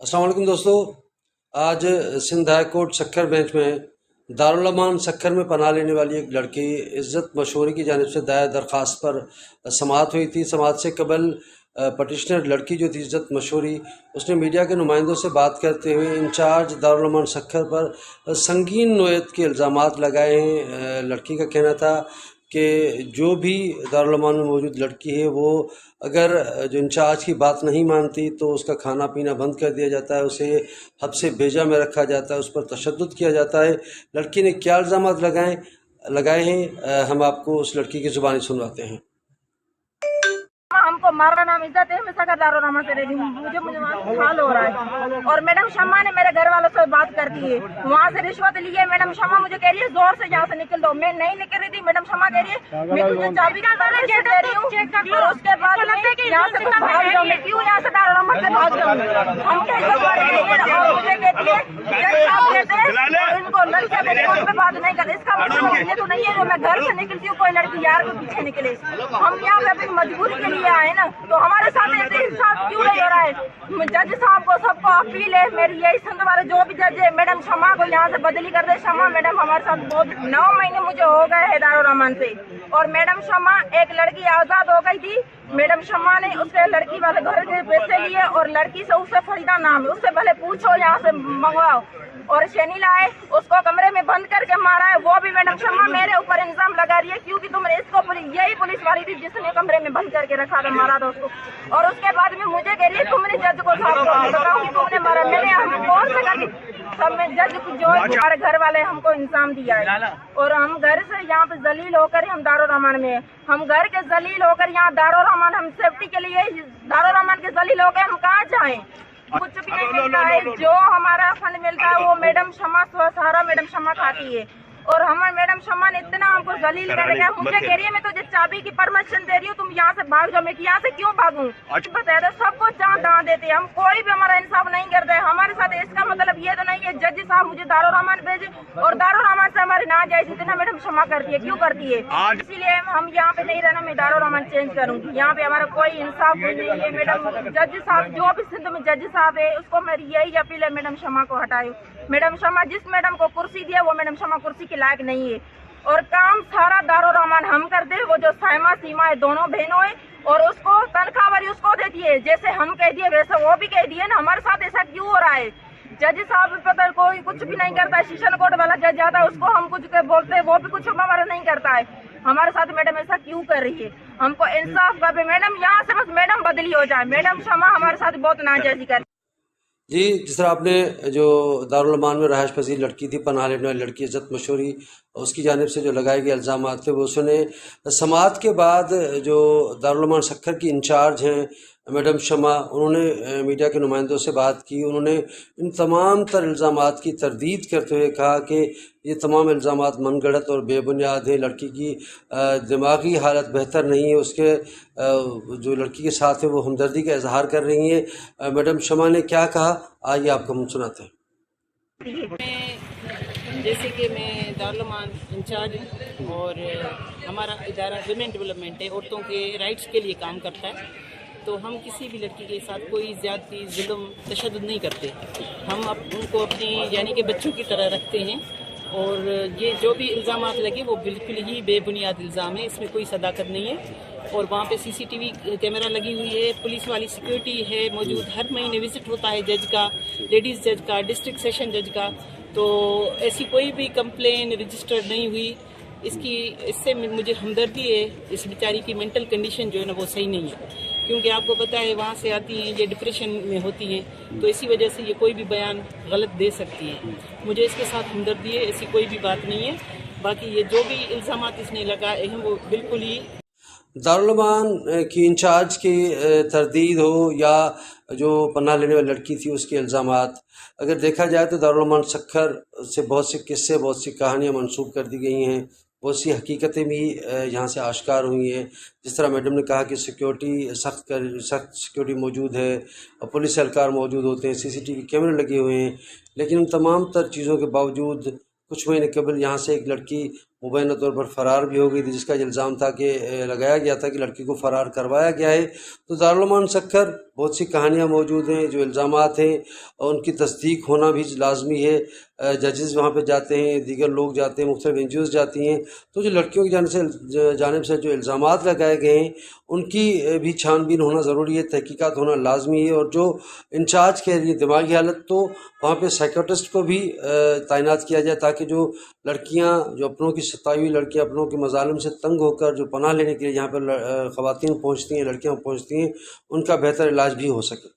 अस्सलाम वालेकुम दोस्तों। आज Sindh high court Sukkur bench में दारुल अमान सक्खर में पनाह लेने वाली एक लड़की इज़्ज़त मशहूरी की जानिब से दायर दरख्वास्त पर समाअत हुई थी। समाअत से कबल पटिशनर लड़की जो थी इज़्ज़त मशहूरी, उसने मीडिया के नुमाइंदों से बात करते हुए इंचार्ज दारुल अमान सक्खर पर संगीन नोयत के इल्ज़ामात लगाए हैं। लड़की का कहना था कि जो भी दारुल अमान में मौजूद लड़की है वो अगर जो इंचार्ज की बात नहीं मानती तो उसका खाना पीना बंद कर दिया जाता है, उसे हब्से भेजा में रखा जाता है, उस पर तशद्दुद किया जाता है। लड़की ने क्या इल्ज़ामात लगाए हैं, हम आपको उस लड़की की ज़ुबानी सुनवाते हैं। हमको मारना नाम इज्जत है, मैं सकरदारों नाम से रही हूँ, मुझे हाल हो रहा है। और मैडम शम्मा ने मेरे घर वालों से बात कर दी है, वहाँ से रिश्वत ली है। मैडम शम्मा मुझे कह रही है जोर से यहाँ से निकल दो, मैं नहीं निकल रही थी। मैडम शम्मा कह रही है मैं तुझे चाबी का दे रही हूँ और उसके बाद यहाँ से भाग जाओ। मैं क्यों यहाँ से दारुल अमान से भाग जाऊँ? हम और मुझे कहती है इनको लड़कियाँ पे बात नहीं कर, इसका मतलब ये तो नहीं है जो मैं घर से निकलती हूँ कोई लड़की यार के पीछे निकले। हम यहाँ पे अपनी मजबूरी के लिए आए ना, तो हमारे साथ ऐसे इंसाफ क्यों नहीं हो रहा है? जज साहब को सबको अपील है मेरी, यही सिंध वाले जो भी जज है, मैडम शम्मा को यहाँ से बदली कर दे। शम्मा मैडम हमारे साथ बहुत 9 महीने मुझे हो गए है दारुल अमान से, और मैडम शम्मा एक लड़की आजाद हो गई थी। मैडम शम्मा ने उसके लड़की वाले घर के पैसे लिए और लड़की से उससे फरीदा नाम है, उससे पहले पूछो यहाँ से मंगवाओ, और शनी लाए उसको कमरे में बंद करके मारा है। वो भी मैडम शम्मा मेरे ऊपर इल्जाम लगा रही है क्योंकि तुमने इसको यही पुलिस वाली थी जिसने कमरे में बंद करके रखा था, मारा था उसको। और उसके बाद में मुझे कह रही है तुमने जज को साहब को बताओ कि तुमने मारा। मैंने हम कौन से कर सब में जज जो हमारे घर वाले हमको इंसाम दिया है, और हम घर से यहाँ पे जलील होकर हम दारुल अमान में, हम घर के जलील होकर यहाँ दारुल अमान, हम सेफ्टी के लिए दारुल अमान के जलील होकर हम कहाँ जाएं? कुछ भी नहीं मिलता है। जो हमारा फंड मिलता है वो मैडम शम्मा सहारा मैडम शम्मा खाती है, और हमारे मैडम शम्मा ने इतना हमको जलील कर दिया। मुझे कह रही है मैं तुझे चाबी की परमिशन दे रही हूँ, तुम यहाँ से भाग जाओ। मैं यहाँ से क्यों भागूं? बताया तो सबको जहाँ तहाँ देते, हम कोई भी हमारा इंसाफ नहीं करते हमारे साथ। इसका मतलब ये तो नहीं है जज साहब मुझे दारुल अमान भेजे और दारुल अमान से हमारे ना जाए जितना मैडम शम्मा करती है, क्यों करती है? इसीलिए हम यहाँ पे नहीं रहना, मैं दारुल अमान चेंज करूंगी। यहाँ पे हमारा कोई इंसाफ नहीं है। मैडम जज साहब जो भी सिंध में जज साहब है उसको मेरी यही अपील है, मैडम शम्मा को हटाए। मैडम शम्मा जिस मैडम को कुर्सी दिया वो मैडम शम्मा कुर्सी के लायक नहीं है, और काम सारा दारुल अमान हम करते हैं। वो जो साइमा सीमा है दोनों बहनों है, और उसको तनख्वाहवारी उसको देती है, जैसे हम कह दिए वैसे वो भी कह दिए ना। हमारे साथ ऐसा क्यों हो रहा है? जज साहब पता कोई कुछ भी नहीं करता है, सेशन कोर्ट वाला जज आता है उसको हम कुछ बोलते हैं वो भी कुछ हमारा नहीं करता है। हमारे साथ मैडम ऐसा क्यों कर रही है? हमको इंसाफ कर मैडम, यहाँ से बस मैडम बदली हो जाए। मैडम शम्मा हमारे साथ बहुत नाजायजी कर जी, जिस तरह आपने जो दारुल अमान में रहायश पसीर लड़की थी, पनाह लेने वाली लड़की इज़्ज़त मशहूरी, उसकी जानिब से जो लगाए गए इल्ज़ामात थे वो सुने। समाअत के बाद जो दारुल अमान सक्खर की इंचार्ज हैं मैडम शम्मा, उन्होंने मीडिया के नुमाइंदों से बात की। उन्होंने इन तमाम तर इल्ज़ामात की तरदीद करते हुए कहा कि ये तमाम इल्ज़ामात मनगढ़ंत और बेबुनियाद हैं। लड़की की दिमागी हालत बेहतर नहीं है, उसके जो लड़की के साथ है वो हमदर्दी का इजहार कर रही हैं। मैडम शम्मा ने क्या कहा, आइए आपको हम सुनाते हैं। जैसे कि मैं दारुल अमान इंचार्ज और हमारा इदारा वुमेन डेवलपमेंट है, औरतों के राइट्स के लिए काम करता है, तो हम किसी भी लड़की के साथ कोई ज़्यादती जुल्म तशद्दुद नहीं करते। हम उनको अपनी यानी कि बच्चों की तरह रखते हैं, और ये जो भी इल्ज़ामात लगे वो बिल्कुल ही बेबुनियाद इल्ज़ाम है, इसमें कोई सदाकत नहीं है। और वहाँ पे CCTV कैमरा लगी हुई है, पुलिस वाली सिक्योरिटी है मौजूद, हर महीने विजिट होता है जज का, लेडीज़ जज का, डिस्ट्रिक्ट सेशन जज का। तो ऐसी कोई भी कंप्लेन रजिस्टर नहीं हुई। इससे मुझे हमदर्दी है, इस बेचारी की मेंटल कंडीशन जो है ना वो सही नहीं है, क्योंकि आपको पता है वहाँ से आती हैं ये डिप्रेशन में होती हैं, तो इसी वजह से ये कोई भी बयान गलत दे सकती हैं। मुझे इसके साथ हमदर्दी है, ऐसी कोई भी बात नहीं है। बाकी ये जो भी इल्ज़ामात इसने लगाए हैं वो बिल्कुल ही दारुल अमान की इंचार्ज की तरदीद हो या जो पनाह लेने वाली लड़की थी उसके इल्ज़ामात, अगर देखा जाए तो दारुल अमान सक्खर से बहुत से किस्से, बहुत सी कहानियाँ मंसूब कर दी गई हैं, बहुत सी हकीकतें भी यहाँ से आश्कार हुई हैं। जिस तरह मैडम ने कहा कि सिक्योरिटी सख्त सिक्योरिटी मौजूद है और पुलिस एहलकार मौजूद होते हैं, CCTV कैमरे लगे हुए हैं, लेकिन उन तमाम तर चीज़ों के बावजूद कुछ महीने कबल यहाँ से एक लड़की मुबैना तौर पर फ़रार भी हो गई थी, जिसका इल्ज़ाम था कि लगाया गया था कि लड़की को फ़रार करवाया गया है। तो दारुल अमान सक्खर بہت سی کہانیاں موجود ہیں، جو الزامات ہیں ان کی تصدیق ہونا بھی لازمی ہے۔ ججز وہاں پہ جاتے ہیں، دیگر لوگ جاتے ہیں، مختلف این جی اوز جاتی ہیں، تو جو لڑکیوں کی جانب سے جو الزامات لگائے گئے ہیں ان کی بھی چھان بین ہونا ضروری ہے، تحقیقات ہونا لازمی ہے، اور جو انچارج کے لیے دماغی حالت تو وہاں پہ سائیکٹرسٹ کو بھی تعینات کیا جائے، تاکہ جو لڑکیاں، جو اپنوں کی ستائی ہوئی لڑکیاں اپنوں کے مظالم سے تنگ ہو کر جو پناہ لینے کے لیے یہاں پر خواتین پہنچتی ہیں، لڑکیاں پہنچتی ہیں، ان کا بہتر علاج بھی ہو سکے۔